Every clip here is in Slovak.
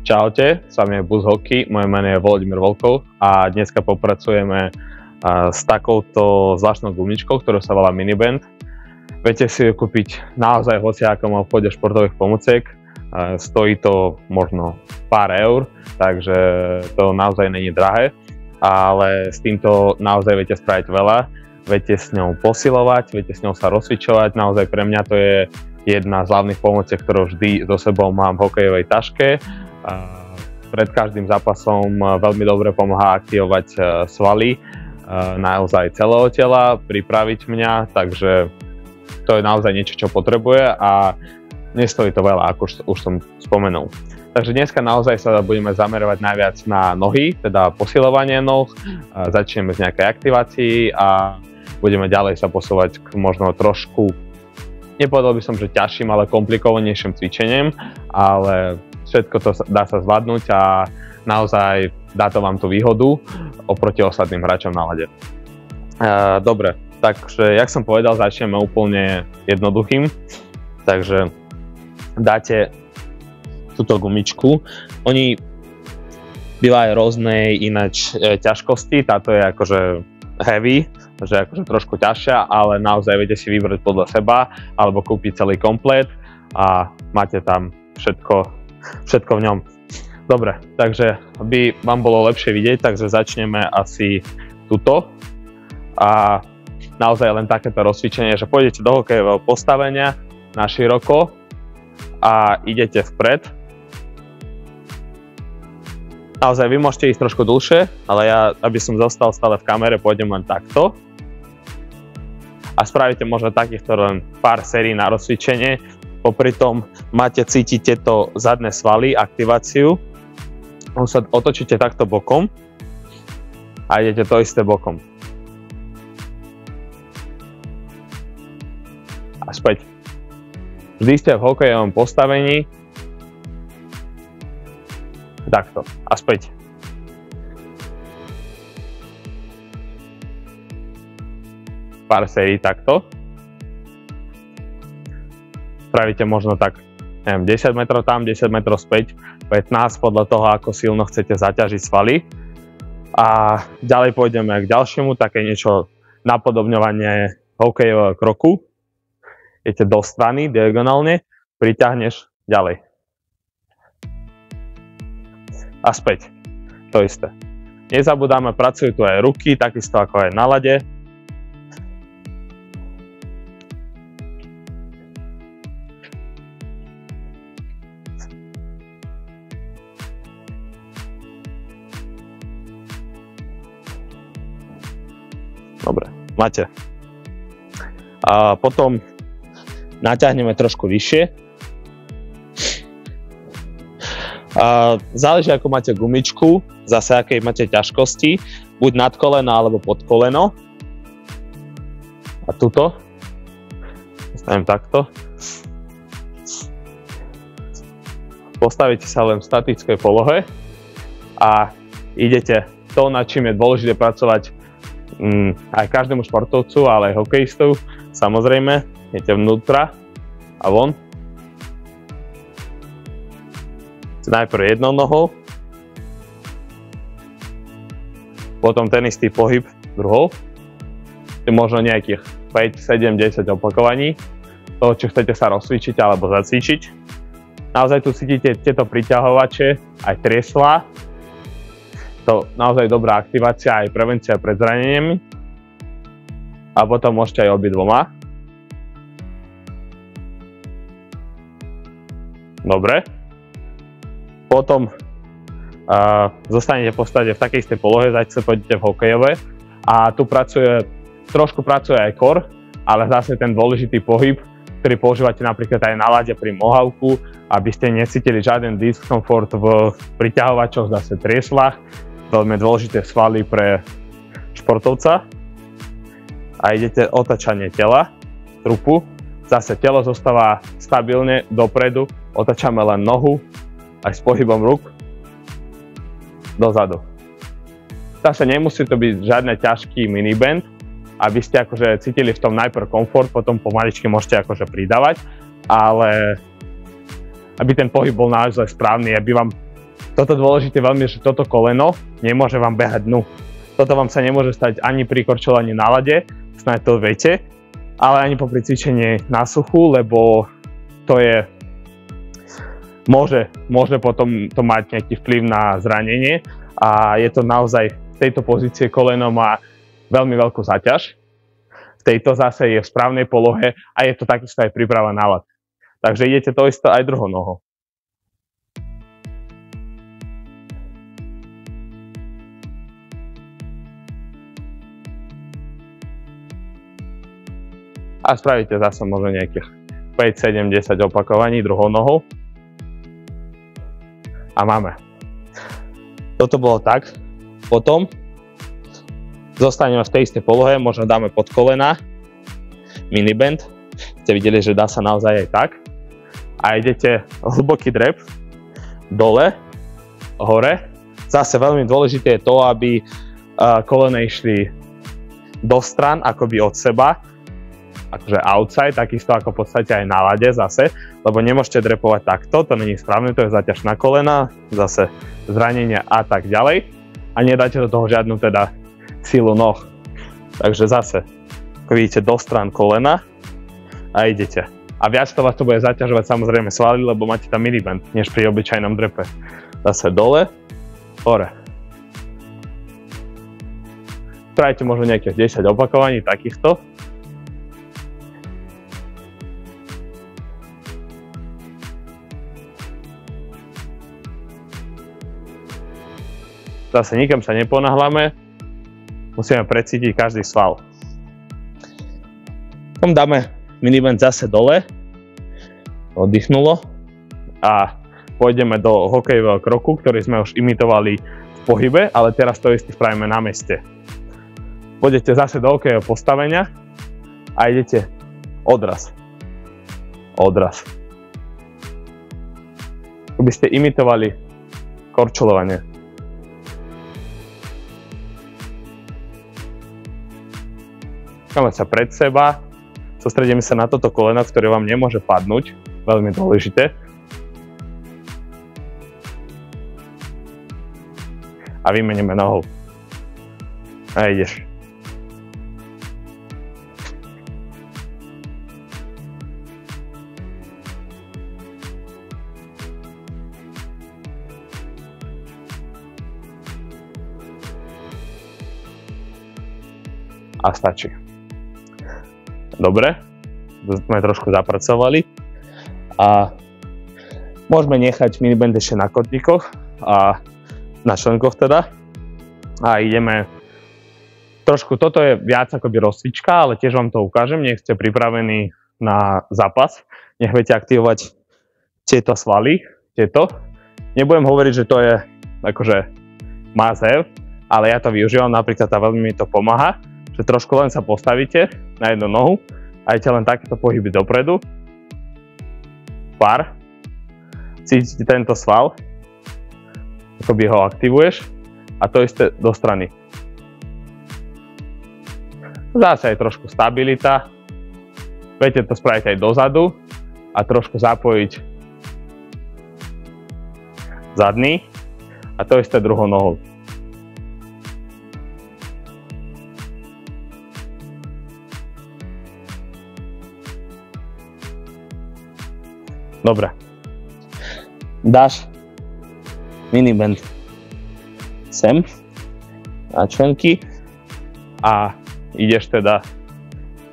Čaute, s vami je Bus Hockey, moje meno je Volodymyr Volkov a dneska popracujeme s takouto zvláštnou gumičkou, ktorú sa volá Miniband. Viete si ju kúpiť naozaj v hociakom obchode športových pomôciek. Stojí to možno pár eur, takže to naozaj nie je drahé, ale s týmto naozaj viete spraviť veľa. Viete s ňou posilovať, viete s ňou sa rozcvičovať. Naozaj pre mňa to je jedna z hlavných pomôciek, ktorú vždy so sebou mám v hokejovej taške. Pred každým zápasom veľmi dobre pomáha aktivovať svaly naozaj celého tela, pripraviť mňa, takže to je naozaj niečo, čo potrebuje a nestojí to veľa, ako už som spomenul. Takže dneska naozaj sa budeme zamerovať najviac na nohy, teda posilovanie noh, začneme z nejakej aktivácii a budeme ďalej sa posúvať k možno trošku, nepovedal by som, že ťažším, ale komplikovanejším cvičeniem, ale všetko to dá sa zvládnuť a naozaj dá to vám tú výhodu oproti ostatným hráčom na ľade. Dobre, takže jak som povedal, začneme úplne jednoduchým. Takže dáte túto gumičku. Oni bývajú rôznej ináč ťažkosti, táto je akože heavy, že akože trošku ťažšia, ale naozaj viete si vybrať podľa seba alebo kúpiť celý komplet a máte tam všetko v ňom. Dobre, takže aby vám bolo lepšie vidieť, takže začneme asi tuto. A naozaj len takéto rozcvičenie, že pôjdete do hokejového postavenia na široko a idete vpred. Naozaj vy môžete ísť trošku dlhšie, ale ja, aby som zostal stále v kamere, pôjdem len takto. A spravíte možno takýchto len pár sérií na rozcvičenie. Popri tom máte cítiť tieto zadné svaly, aktiváciu. Sa otočíte takto bokom a idete to isté bokom. A späť. Vždy ste v hokejovom postavení. Takto. A späť. Pár sérií takto. Spravíte možno tak, neviem, 10 metrov tam, 10 metrov späť, 15 podľa toho, ako silno chcete zaťažiť svaly. A ďalej pôjdeme k ďalšiemu, také niečo napodobňovanie hokejového kroku. Idete do strany, diagonálne, priťahneš ďalej. A späť. To isté. Nezabúdame, pracujú tu aj ruky, takisto ako aj na ľade. Dobre, máte. A potom naťahneme trošku vyššie. A záleží, ako máte gumičku, zase akej máte ťažkosti, buď nad koleno alebo pod koleno. A tuto. Stavím takto. Postavíte sa len v statickej polohe a idete to, nad čím je dôležité pracovať aj každému športovcu, ale aj hokejistov, samozrejme, idete vnútra a von. Najprv jednou nohou, potom ten istý pohyb druhou, možno nejakých 5, 7, 10 opakovaní toho, čo chcete sa rozcvičiť alebo zacvičiť. Naozaj tu cítite tieto priťahovače, aj trieslá. To naozaj dobrá aktivácia aj prevencia pred zraneniami. A potom môžete aj obidvoma. Dobre. Potom zostanete v podstate v takej istej polohe, zase pôjdete v hokejové. A tu trošku pracuje aj core, ale zase ten dôležitý pohyb, ktorý používate napríklad aj na ľade pri mohavku, aby ste necítili žiaden diskomfort v priťahovačoch, zase trieslách. Veľmi dôležité svaly pre športovca. A idete otačanie tela, trupu. Zase telo zostáva stabilne dopredu, otačame len nohu, aj s pohybom rúk dozadu. Zase nemusí to byť žiadne ťažký miniband, aby ste akože cítili v tom najprv komfort, potom pomaličky môžete akože pridávať, ale aby ten pohyb bol naozaj správny, aby vám Toto dôležité veľmi, že toto koleno nemôže vám behať dnu. Toto vám sa nemôže stať ani pri korčulovaní na ľade, snáď to viete, ale ani popri cvičení na suchu, lebo to je, môže potom to mať nejaký vplyv na zranenie a je to naozaj v tejto pozície koleno má veľmi veľkú záťaž. V tejto zase je v správnej polohe a je to takisto aj príprava na ľad. Takže idete to isto aj druhou nohou. A spravíte zase možno nejakých 5, 7, 10 opakovaní druhou nohou. A máme. Toto bolo tak. Potom zostaneme v tej istej polohe, možno dáme pod kolena, mini bend. Ste videli, že dá sa naozaj aj tak. A idete hlboký drep, dole, hore. Zase veľmi dôležité je to, aby kolena išli do stran, akoby od seba, akože outside, takisto ako v podstate aj na ľade zase, lebo nemôžete drepovať takto, to není správne, to je záťaž na kolena, zase zranenia a tak ďalej a nedáte do toho žiadnu teda silu noh. Takže zase, ako vidíte, do strán kolena a idete. A viac to vás to bude zaťažovať samozrejme svaly, lebo máte tam mini bend, než pri obyčajnom drepe. Zase dole, hore. Spravite možno nejakých 10 opakovaní takýchto. Zase nikam sa neponáhľame, musíme precítiť každý sval. Potom dáme miniband zase dole, oddychnulo a pôjdeme do hokejového kroku, ktorý sme už imitovali v pohybe, ale teraz to isté spravíme na meste. Pôjdete zase do hokejového postavenia a idete odraz. Odraz. Keby ste imitovali korčulovanie. Dáme sa pred seba, sústredíme sa na toto koleno, ktoré vám nemôže padnúť, veľmi dôležité. A vymeníme nohou. A ideš. A stačí. Dobre, sme trošku zapracovali a môžeme nechať miniband ešte na kotníkoch a na členkoch teda a ideme trošku, toto je viac akoby rozcvička, ale tiež vám to ukážem, nech ste pripravení na zápas, nech viete aktivovať tieto svaly, tieto. Nebudem hovoriť, že to je akože must have, ale ja to využívam, napríklad a veľmi mi to pomáha, že trošku len sa postavíte na jednu nohu a idete len takéto pohyby dopredu. Pár. Cítite tento sval, akoby ho aktivuješ a to isté do strany. Zase aj trošku stabilita. Viete to spraviť aj dozadu a trošku zapojiť zadný a to isté druhou nohou. Dobre. Dáš miniband sem na členky a ideš teda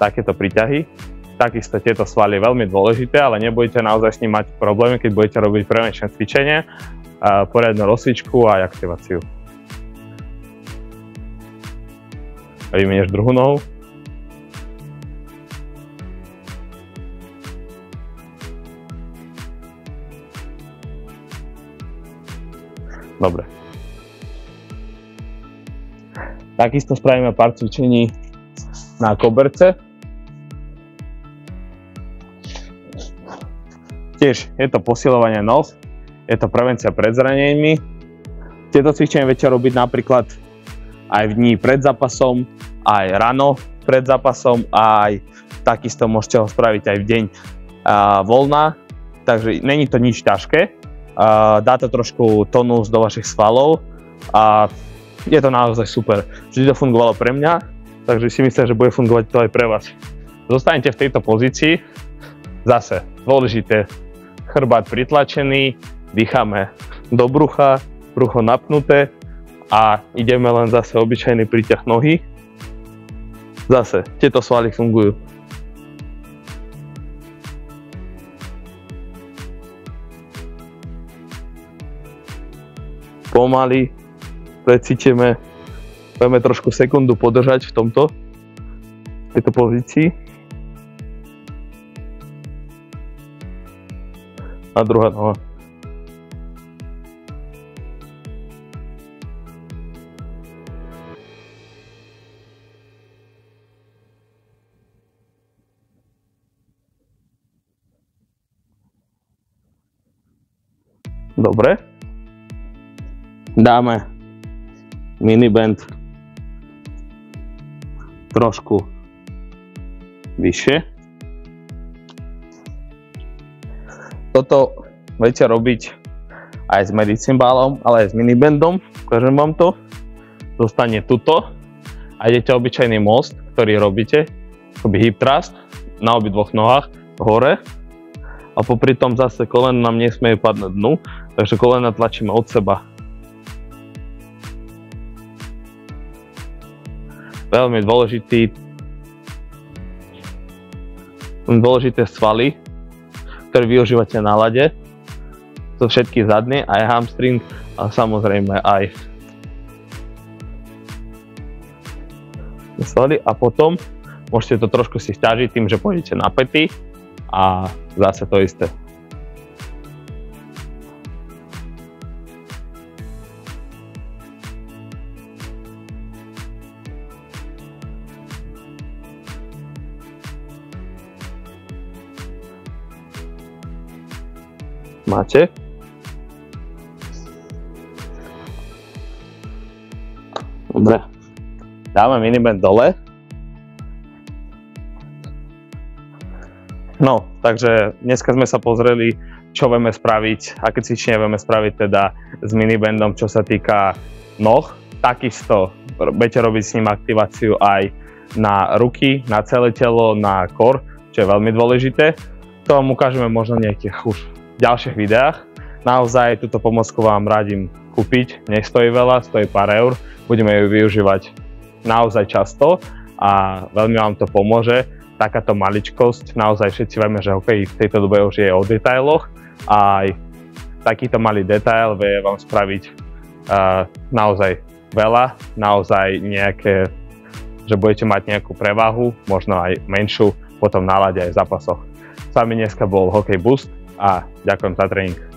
takéto príťahy. Takisto tieto svaly je veľmi dôležité, ale nebudete naozaj s ním mať problémy, keď budete robiť prevenčné cvičenie, poriadnu rozcvičku a aktiváciu. A vymenieš druhú nohu. Dobre. Takisto spravíme pár cvičení na koberce. Tiež je to posilovanie noh, je to prevencia pred zraneniami. Tieto cvičenia viete robiť napríklad aj v dní pred zápasom, aj ráno pred zápasom, aj takisto môžete ho spraviť aj v deň voľna. Takže není to nič ťažké. dá to trošku tonus do vašich svalov a je to naozaj super. Vždy to fungovalo pre mňa, takže si myslím, že bude fungovať to aj pre vás. Zostanete v tejto pozícii, zase dôležité, chrbát pritlačený, dýchame do brucha, brucho napnuté a ideme len zase obyčajný príťah nohy. Zase, tieto svaly fungujú. Pomaly precítime, budeme trošku sekundu podržať v tejto pozícii. A druhá noha. Dobre. Dáme mini bend trošku vyššie. Toto viete robiť aj s medicínbálom, ale aj s mini bendom. Ukážem vám to. Zostane tuto a idete obyčajný most, ktorý robíte, akoby hip thrust na obidvoch nohách hore. A popri tom zase koleno nám nesmie padnúť dnu, takže koleno tlačíme od seba. Veľmi dôležité svaly, ktoré využívate na ľade. To všetky zadné, aj hamstring a samozrejme aj svaly. A potom môžete to trošku si sťažiť tým, že pôjdete na päty a zase to isté. Máte? Dobre. Dáme miniband dole. No, takže dneska sme sa pozreli, čo vieme spraviť, aké cvičenie vieme spraviť teda s minibandom, čo sa týka noh. Takisto budete robiť s ním aktiváciu aj na ruky, na celé telo, na core, čo je veľmi dôležité. To vám ukážeme možno nejakých už ďalších videách. Naozaj túto pomôcku vám radím kúpiť, nestojí veľa, stojí pár eur, budeme ju využívať naozaj často a veľmi vám to pomôže. Takáto maličkosť, naozaj všetci vieme, že hokej v tejto dobe už je o detailoch a aj takýto malý detail vie vám spraviť naozaj veľa, naozaj nejaké, že budete mať nejakú prevahu, možno aj menšiu, potom na ľade aj v zápasoch. S vami dneska bol Hokej Boost a ďakujem za tréning.